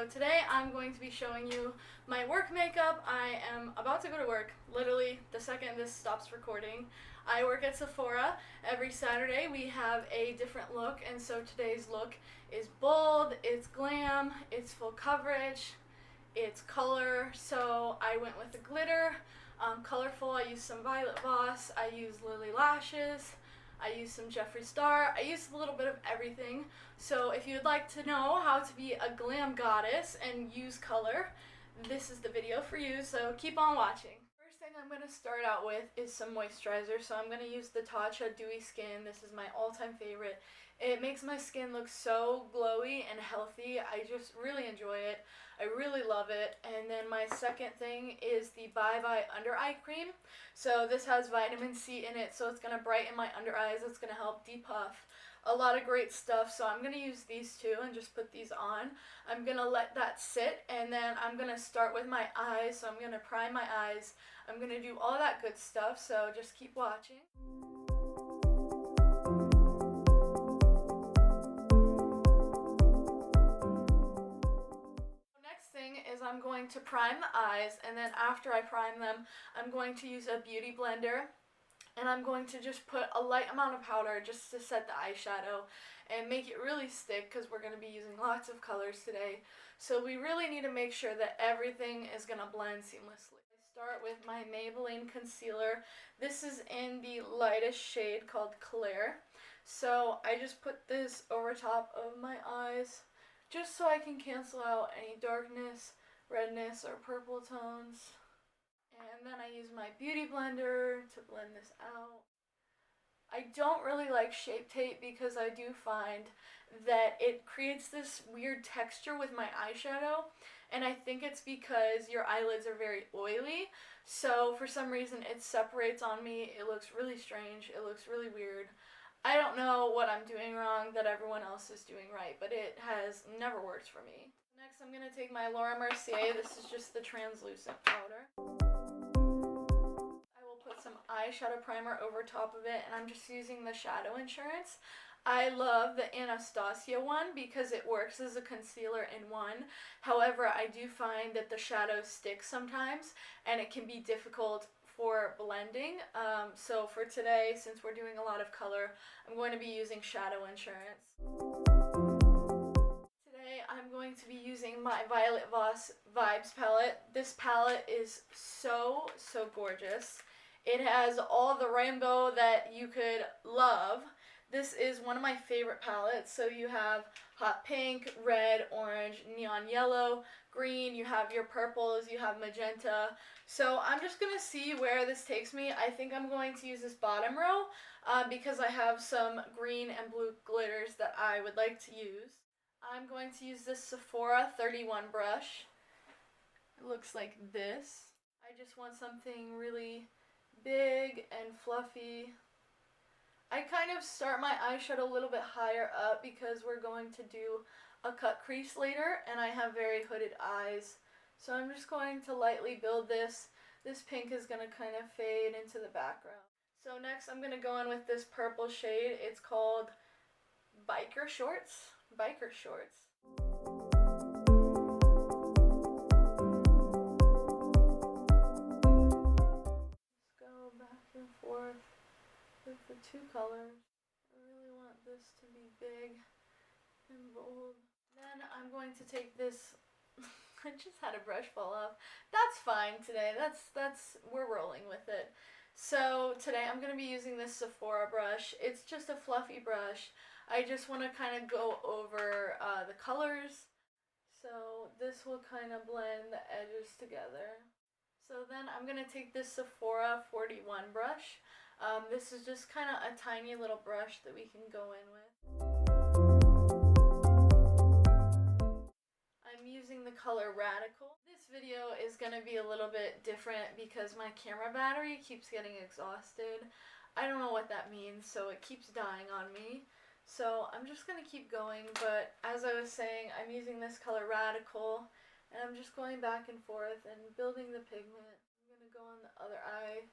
So today I'm going to be showing you my work makeup. I am about to go to work, literally the second this stops recording. I work at Sephora. Every Saturday we have a different look, and so today's look is bold, it's glam, it's full coverage, it's color. So I went with the glitter, colorful. I used some Violet Voss, I used Lily Lashes, I used some Jeffree Star. I used a little bit of everything. So if you'd like to know how to be a glam goddess and use color, this is the video for you, so keep on watching. First thing I'm going to start out with is some moisturizer. So I'm going to use the Tatcha Dewy Skin. This is my all-time favorite. It makes my skin look so glowy and healthy. I just really enjoy it. I really love it. And then my second thing is the Bye Bye Under Eye Cream. So this has vitamin C in it, so it's going to brighten my under eyes. It's going to help depuff. A lot of great stuff. So I'm going to use these two and just put these on. I'm going to let that sit, and then I'm going to start with my eyes. So I'm going to prime my eyes. I'm going to do all that good stuff, so just keep watching. I'm going to prime the eyes, and then after I prime them, I'm going to use a beauty blender, and I'm going to just put a light amount of powder just to set the eyeshadow and make it really stick, because we're going to be using lots of colors today. So we really need to make sure that everything is going to blend seamlessly. I start with my Maybelline concealer. This is in the lightest shade called Clair. So I just put this over top of my eyes just so I can cancel out any darkness, redness, or purple tones. And then I use my beauty blender to blend this out. I don't really like Shape Tape because I do find that it creates this weird texture with my eyeshadow, and I think it's because your eyelids are very oily, so for some reason it separates on me. It looks really strange, it looks really weird. I don't know what I'm doing wrong that everyone else is doing right, but it has never worked for me. Next, I'm going to take my Mercier. This is just the translucent powder. I will put some eyeshadow primer over top of it, and I'm just using the Shadow Insurance. I love the Anastasia one because it works as a concealer in one. However, I do find that the shadows stick sometimes, and it can be difficult for blending. So for today, since we're doing a lot of color, I'm going to be using Shadow Insurance. Today I'm going to be using my Violet Voss Vibes palette. This palette is so gorgeous. It has all the rainbow that you could love. This is one of my favorite palettes. So you have hot pink, red, orange, neon yellow, green, you have your purples, you have magenta. So I'm just going to see where this takes me. I think I'm going to use this bottom row because I have some green and blue glitters that I would like to use. I'm going to use this Sephora 31 brush. It looks like this. I just want something really big and fluffy. I kind of start my eyeshadow a little bit higher up because we're going to do a cut crease later, and I have very hooded eyes. So I'm just going to lightly build this. This pink is going to kind of fade into the background. So next I'm going to go in with this purple shade. It's called Biker Shorts. Biker Shorts. Just go back and forth with the two colors. I really want this to be big and bold. Then I'm going to take this. I just had a brush fall off. That's fine today. We're rolling with it. So today I'm going to be using this Sephora brush. It's just a fluffy brush. I just want to kind of go over the colors. So this will kind of blend the edges together. So then I'm going to take this Sephora 41 brush. This is just kind of a tiny little brush that we can go in with. I'm using the color Radical. This video is going to be a little bit different because my camera battery keeps getting exhausted. I don't know what that means, so it keeps dying on me. So I'm just going to keep going, but as I was saying, I'm using this color Radical, and I'm just going back and forth and building the pigment. I'm going to go on the other eye.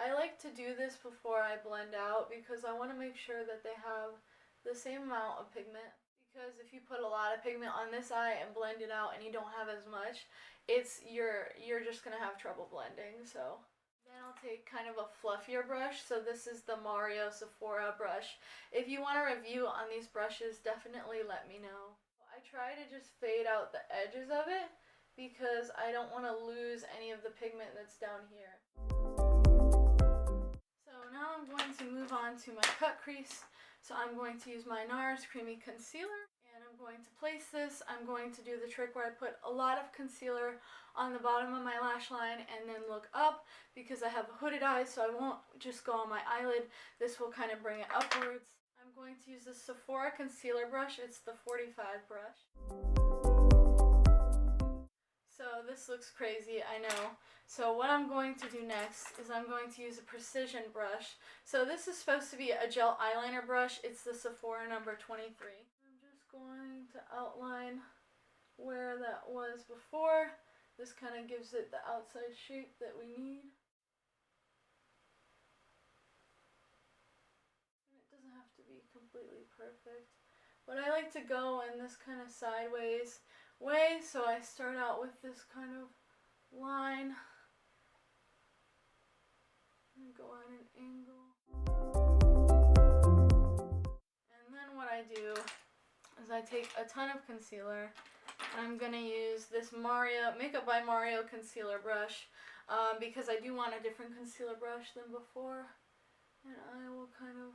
I like to do this before I blend out because I want to make sure that they have the same amount of pigment, because if you put a lot of pigment on this eye and blend it out and you don't have as much, you're just gonna have trouble blending. So then I'll take kind of a fluffier brush. So this is the Mario Sephora brush. If you want a review on these brushes, definitely let me know. I try to just fade out the edges of it because I don't want to lose any of the pigment that's down here. So now I'm going to move on to my cut crease. So I'm going to use my Nars Creamy Concealer, and I'm going to place this. I'm going to do the trick where I put a lot of concealer on the bottom of my lash line and then look up, because I have hooded eyes, so I won't just go on my eyelid. This will kind of bring it upwards. I'm going to use the Sephora concealer brush. It's the 45 brush. So this looks crazy, I know. So what I'm going to do next is I'm going to use a precision brush. So this is supposed to be a gel eyeliner brush. It's the Sephora number 23. I'm just going to outline where that was before. This kind of gives it the outside shape that we need. And it doesn't have to be completely perfect. But I like to go in this kind of sideways way, so I start out with this kind of line and go at an angle. And then what I do is I take a ton of concealer. I'm going to use this Makeup by Mario concealer brush because I do want a different concealer brush than before. And I will kind of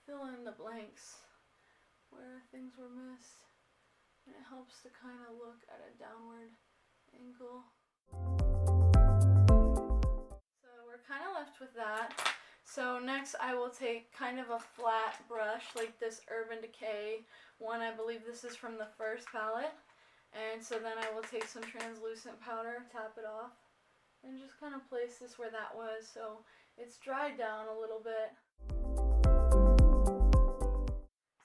fill in the blanks where things were missed. And it helps to kind of look at a downward angle. So we're kind of left with that. So next I will take kind of a flat brush like this Urban Decay one. I believe this is from the first palette. And so then I will take some translucent powder, tap it off, and just kind of place this where that was so it's dried down a little bit.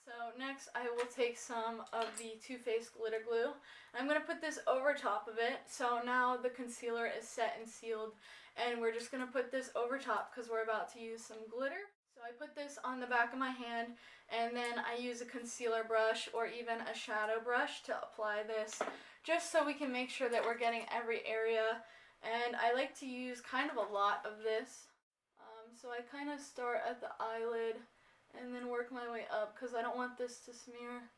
So next I will take some of the Too Faced glitter glue. I'm going to put this over top of it. So now the concealer is set and sealed, and we're just going to put this over top because we're about to use some glitter. So I put this on the back of my hand, and then I use a concealer brush or even a shadow brush to apply this, just so we can make sure that we're getting every area. And I like to use kind of a lot of this. So I kind of start at the eyelid and then work my way up because I don't want this to smear,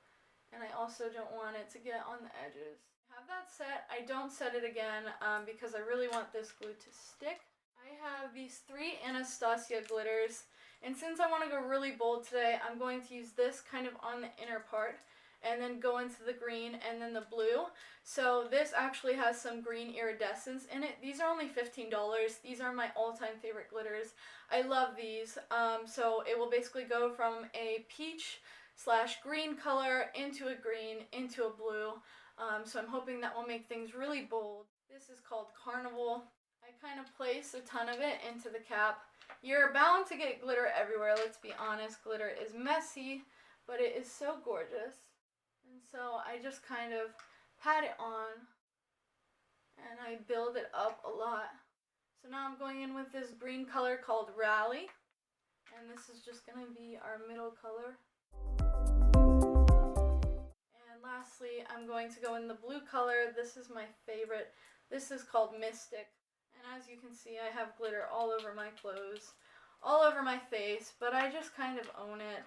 and I also don't want it to get on the edges. I have that set. I don't set it again because I really want this glue to stick. I have these 3 Anastasia glitters, and since I want to go really bold today, I'm going to use this kind of on the inner part and then go into the green and then the blue. So this actually has some green iridescence in it. These are only $15. These are my all-time favorite glitters. I love these. So it will basically go from a peach / green color into a green into a blue. So I'm hoping that will make things really bold. This is called Carnival. I kind of place a ton of it into the cap. You're bound to get glitter everywhere, let's be honest. Glitter is messy, but it is so gorgeous. And so I just kind of pat it on and I build it up a lot. So now I'm going in with this green color called Rally, and this is just going to be our middle color. And lastly, I'm going to go in the blue color. This is my favorite. This is called Mystic. And as you can see, I have glitter all over my clothes, all over my face, but I just kind of own it.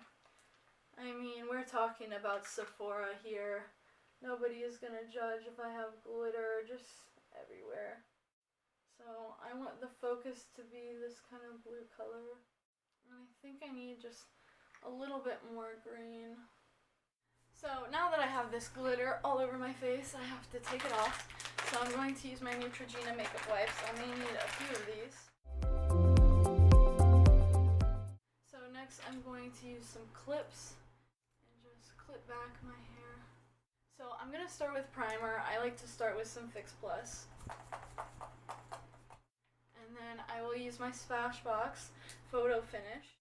I mean, we're talking about Sephora here. Nobody is going to judge if I have glitter just everywhere. So I want the focus to be this kind of blue color. And I think I need just a little bit more green. So now that I have this glitter all over my face, I have to take it off. So I'm going to use my Neutrogena makeup wipes. I may need a few of these. So next I'm going to use some clips and just clip back my hair. So I'm going to start with primer. I like to start with some Fix Plus. And then I will use my Smashbox Photofinish.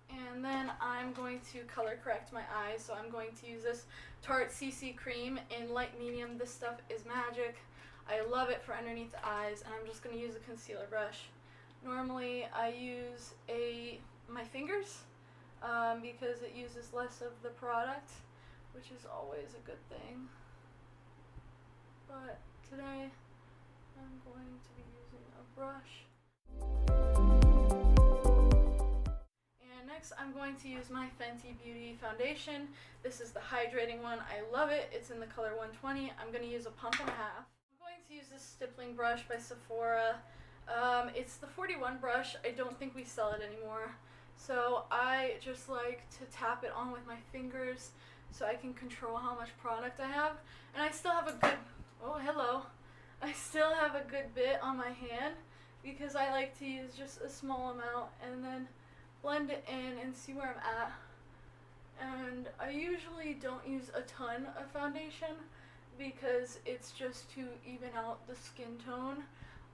And then I'm going to color correct my eyes. So I'm going to use this Tarte CC Cream in light medium. This stuff is magic. I love it for underneath the eyes. And I'm just going to use a concealer brush. Normally I use my fingers. because it uses less of the product, which is always a good thing. But today I'm going to be using a brush. And next I'm going to use my Fenty Beauty foundation. This is the hydrating one. I love it. It's in the color 120. I'm going to use a pump and a half. I'm going to use this stippling brush by Sephora. It's the 41 brush. I don't think we sell it anymore. So I just like to tap it on with my fingers so I can control how much product I have. And I still have a good, oh hello, I still have a good bit on my hand because I like to use just a small amount and then blend it in and see where I'm at. And I usually don't use a ton of foundation because it's just to even out the skin tone.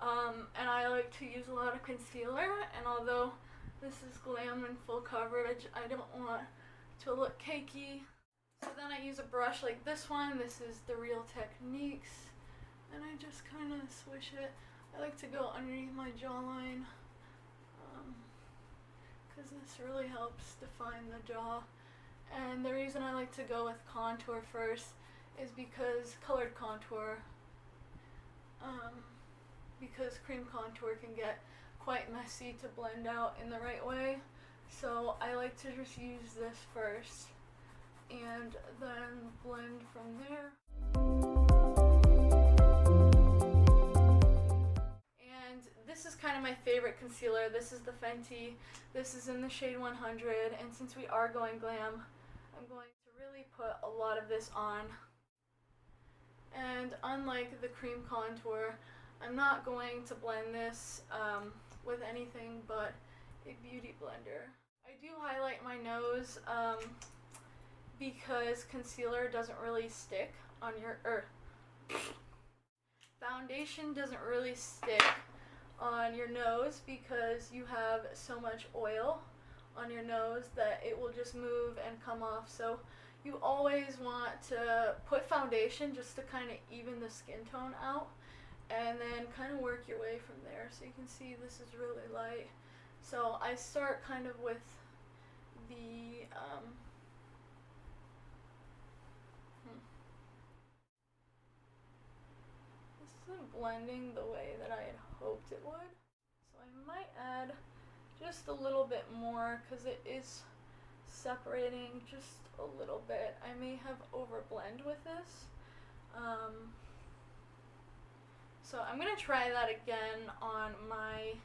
And I like to use a lot of concealer, and although this is Glam and full coverage, I don't want to look cakey. So then I use a brush like this one. This is the Real Techniques, and I just kind of swish it. I like to go underneath my jawline because this really helps define the jaw. And the reason I like to go with contour first is because colored contour, because cream contour can get quite messy to blend out in the right way. So I like to just use this first and then blend from there. And this is kind of my favorite concealer. This is the Fenty. This is in the shade 100, and since we are going glam, I'm going to really put a lot of this on. And unlike the cream contour, I'm not going to blend this with anything but a beauty blender. I do highlight my nose because concealer doesn't really stick on your, foundation doesn't really stick on your nose because you have so much oil on your nose that it will just move and come off. So you always want to put foundation just to kind of even the skin tone out, and then kind of work your way from there. So you can see this is really light. So I start kind of with the this isn't blending the way that I had hoped it would. So I might add just a little bit more because it is separating just a little bit. I may have overblend with this. So I'm going to try that again on my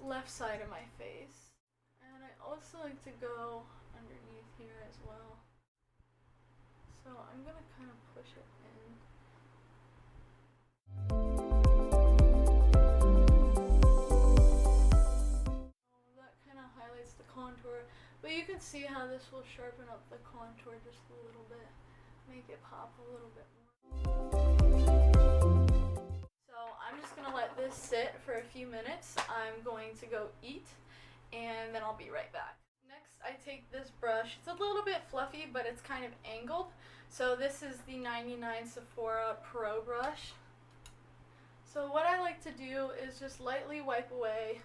left side of my face. And I also like to go underneath here as well. So I'm going to kind of push it in. Oh, that kind of highlights the contour. But you can see how this will sharpen up the contour just a little bit. Make it pop a little bit more. So I'm just going to let this sit for a few minutes. I'm going to go eat, and then I'll be right back. Next, I take this brush. It's a little bit fluffy, but it's kind of angled. So this is the 99 Sephora Pro brush. So what I like to do is just lightly wipe away.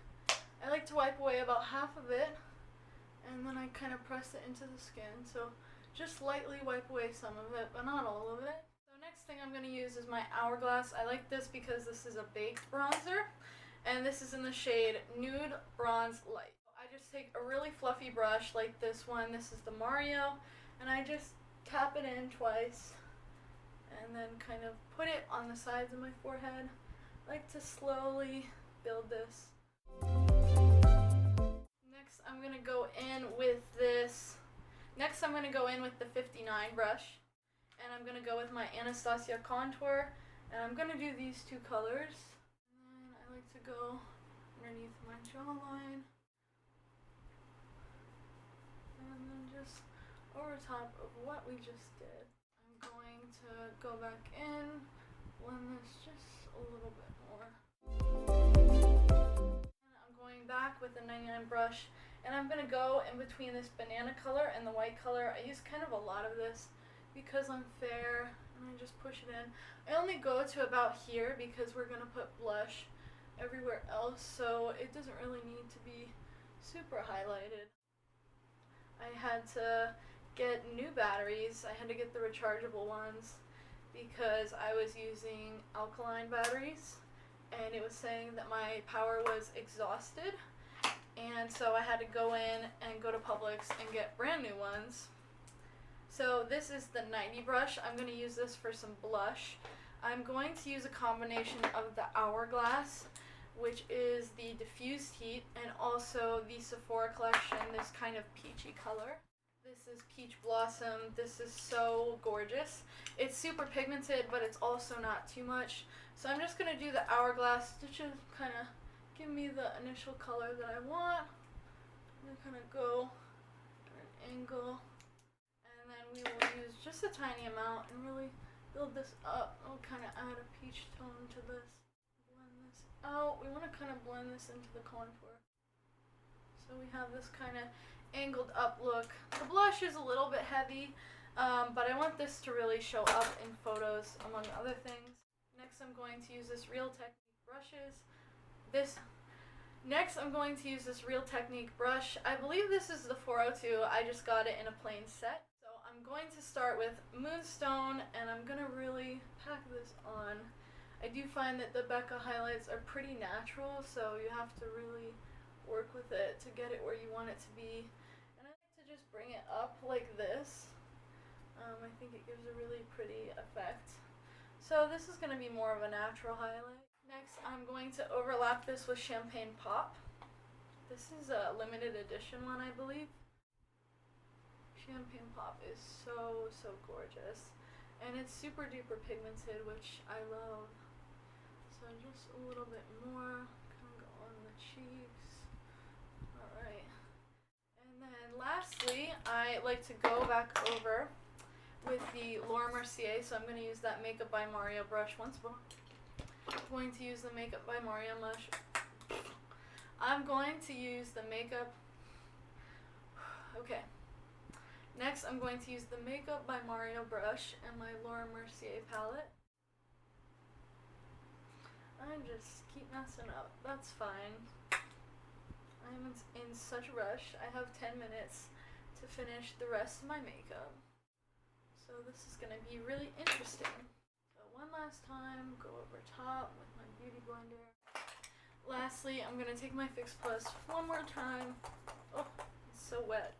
I like to wipe away about half of it, and then I kind of press it into the skin. So just lightly wipe away some of it, but not all of it. So next thing I'm going to use is my Hourglass. I like this because this is a baked bronzer, and this is in the shade Nude Bronze Light. I just take a really fluffy brush like this one. This is the Mario, and I just tap it in twice and then kind of put it on the sides of my forehead. I like to slowly build this. Next I'm going to go in with this. Next I'm going to go in with the 59 brush, and I'm going to go with my Anastasia contour, and I'm going to do these two colors. And then I like to go underneath my jawline, and then just over top of what we just did. I'm going to go back in, blend this just a little bit more. And I'm going back with the 99 brush, and I'm going to go in between this banana color and the white color. I use kind of a lot of this because I'm fair, and I just push it in. I only go to about here because we're going to put blush everywhere else, so it doesn't really need to be super highlighted. I had to get new batteries. I had to get the rechargeable ones because I was using alkaline batteries and it was saying that my power was exhausted, and so I had to go in and go to Publix and get brand new ones. So this is the 90 brush. I'm going to use this for some blush. I'm going to use a combination of the Hourglass, which is the diffused heat, and also the Sephora collection, this kind of peachy color. This is Peach Blossom. This is so gorgeous. It's super pigmented, but it's also not too much. So I'm just going to do the Hourglass to just kind of give me the initial color that I want. I'm going to kind of go at an angle. And then we will use just a tiny amount and really build this up. I'll kind of add a peach tone to this. Blend this out. We want to kind of blend this into the contour. So we have this kind of angled up look. The blush is a little bit heavy, but I want this to really show up in photos among other things. Next I'm going to use this Real Technique brushes. Next I'm going to use this Real Technique brush. I believe this is the 402. I just got it in a plain set. So I'm going to start with Moonstone and I'm going to really pack this on. I do find that the Becca highlights are pretty natural, so you have to really work with it to get it where you want it to be. And I like to just bring it up like this. I think it gives a really pretty effect. So this is going to be more of a natural highlight. Next I'm going to overlap this with Champagne Pop. This is a limited edition one, I believe. Champagne Pop is so gorgeous. And it's super duper pigmented, which I love. So just a little bit more. Kind of go on the cheeks. Alright. And then lastly, I like to go back over with the Mercier, so I'm going to use that Makeup by Mario brush once more. I'm going to use the Makeup by Mario brush. I'm going to use the Makeup... Okay. Next, I'm going to use the Makeup by Mario brush and my Mercier palette. I just keep messing up. That's fine. I'm in such a rush. I have 10 minutes to finish the rest of my makeup. So this is going to be really interesting. So one last time, go over top with my beauty blender. Lastly, I'm going to take my Fix Plus one more time. Oh, it's so wet.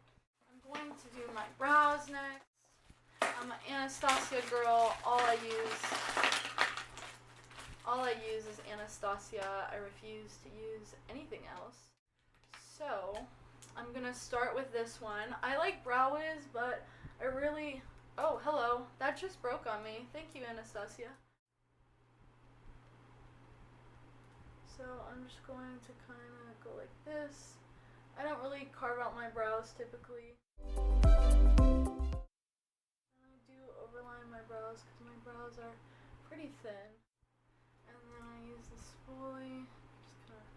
I'm going to do my brows next. I'm an Anastasia girl. All I use is Anastasia. I refuse to use anything else. So I'm going to start with this one. I like Brow Wiz, but I really... Oh, hello. That just broke on me. Thank you, Anastasia. So I'm just going to kind of go like this. I don't really carve out my brows typically. And I do overline my brows because my brows are pretty thin. And then I use the spoolie, just kind of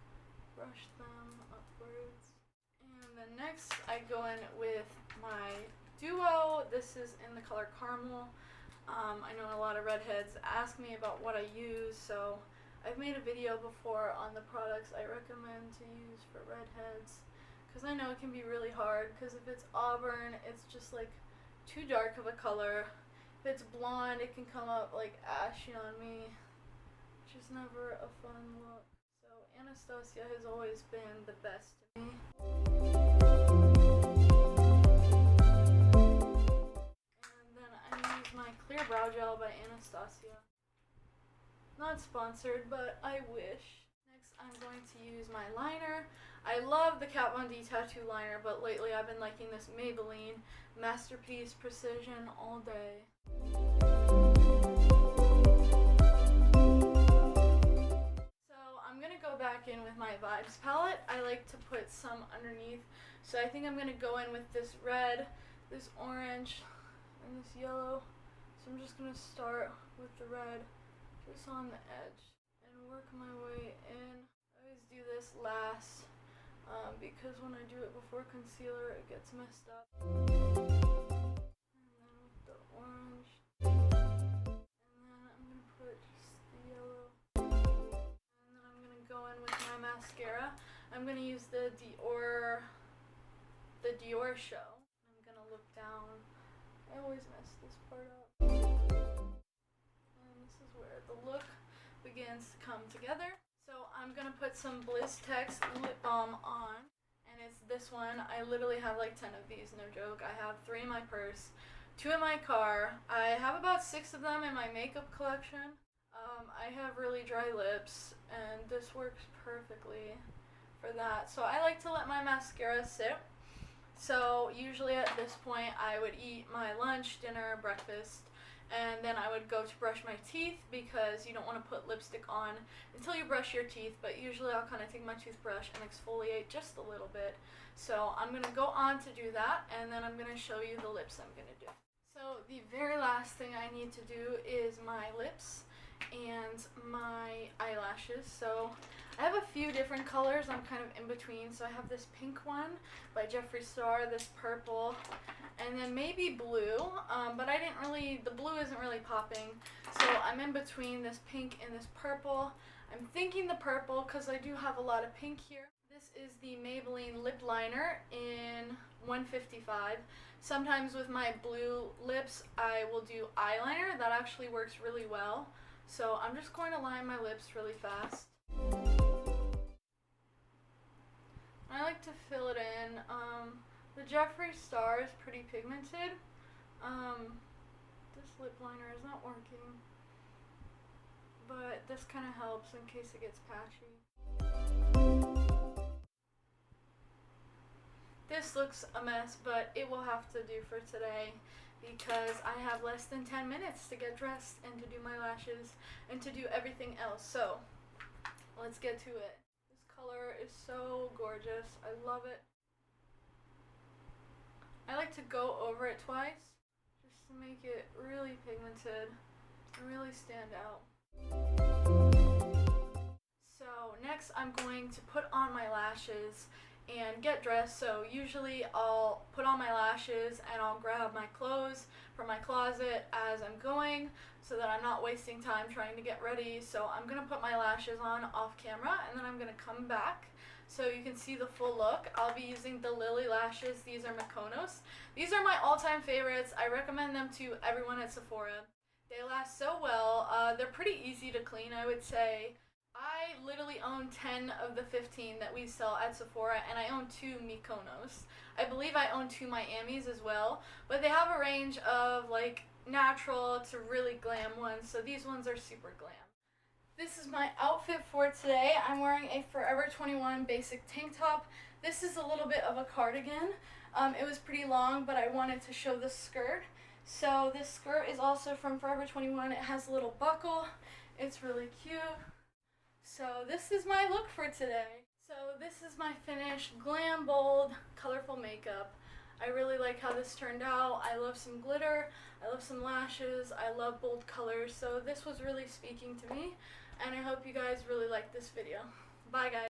brush them upwards. And then next I go in with my Duo. This is in the color Caramel. I know a lot of redheads ask me about what I use, so I've made a video before on the products I recommend to use for redheads, because I know it can be really hard, because if it's auburn, it's just like too dark of a color. If it's blonde, it can come up like ashy on me, which is never a fun look. So Anastasia has always been the best to me. My Clear Brow Gel by Anastasia. Not sponsored, but I wish. Next, I'm going to use my liner. I love the Kat Von D Tattoo liner, but lately I've been liking this Maybelline Masterpiece Precision all day. So I'm going to go back in with my Vibes palette. I like to put some underneath. So I think I'm going to go in with this red, this orange, and this yellow. So I'm just going to start with the red just on the edge and work my way in. I always do this last because when I do it before concealer it gets messed up. And then with the orange. And then I'm going to put just the yellow. And then I'm going to go in with my mascara. I'm going to use the Dior Show. down. I always mess this part up. And this is where the look begins to come together. So I'm gonna put some Blistex lip balm on, and it's this one. I literally have like 10 of these, no joke. I have 3 in my purse, 2 in my car. I have about 6 of them in my makeup collection. I have really dry lips, and this works perfectly for that. So I like to let my mascara sit. So usually at this point I would eat my lunch, dinner, breakfast, and then I would go to brush my teeth because you don't want to put lipstick on until you brush your teeth, but usually I'll kind of take my toothbrush and exfoliate just a little bit. So I'm going to go on to do that, and then I'm going to show you the lips I'm going to do. So the very last thing I need to do is my lips and my eyelashes. So I have a few different colors. I'm kind of in between. So I have this pink one by Jeffree Star, this purple, and then maybe blue, but the blue isn't really popping. So I'm in between this pink and this purple. I'm thinking the purple because I do have a lot of pink here. This is the Maybelline lip liner in 155. Sometimes with my blue lips I will do eyeliner. That actually works really well. So I'm just going to line my lips really fast. I like to fill it in. The Jeffree Star is pretty pigmented. This lip liner is not working, but this kind of helps in case it gets patchy. This looks a mess, but it will have to do for today because I have less than 10 minutes to get dressed and to do my lashes and to do everything else. So let's get to it. This color is so gorgeous. I love it. I like to go over it twice just to make it really pigmented and really stand out. So next I'm going to put on my lashes and get dressed. So usually I'll put on my lashes and I'll grab my clothes from my closet as I'm going so that I'm not wasting time trying to get ready. So I'm going to put my lashes on off camera, and then I'm going to come back so you can see the full look. I'll be using the Lily lashes. These are Mykonos. These are my all-time favorites. I recommend them to everyone at Sephora. They last so well. They're pretty easy to clean, I would say. I literally own 10 of the 15 that we sell at Sephora, and I own 2 Mykonos. I believe I own 2 Miamis as well, but they have a range of like natural to really glam ones, so these ones are super glam. This is my outfit for today. I'm wearing a Forever 21 basic tank top. This is a little bit of a cardigan. It was pretty long, but I wanted to show the skirt. So this skirt is also from Forever 21. It has a little buckle. It's really cute. So this is my look for today. So this is my finished glam, bold, colorful makeup. I really like how this turned out. I love some glitter, I love some lashes, I love bold colors. So this was really speaking to me, and I hope you guys really like this video. Bye guys.